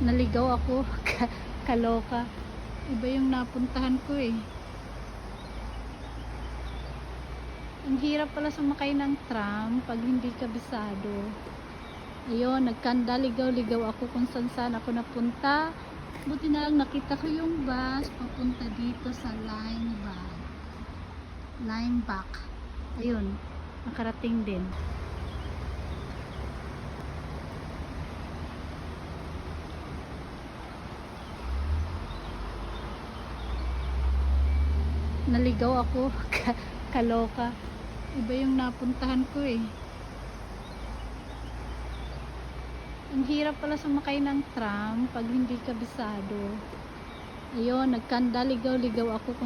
Naligaw ako. Kaloka. Iba yung napuntahan ko eh. Ang hirap pala sumakay ng tram pag hindi kabisado. Ayun, nagkanda, ligaw-ligaw ako kung saan ako napunta. Buti na lang nakita ko yung bus papunta dito sa Limeback. Ayun, nakarating din. Naligaw ako. Kaloka. Iba yung napuntahan ko eh. Ang hirap pala sumakay ng tram pag hindi kabisado. Ayun, nagkanda, ligaw-ligaw ako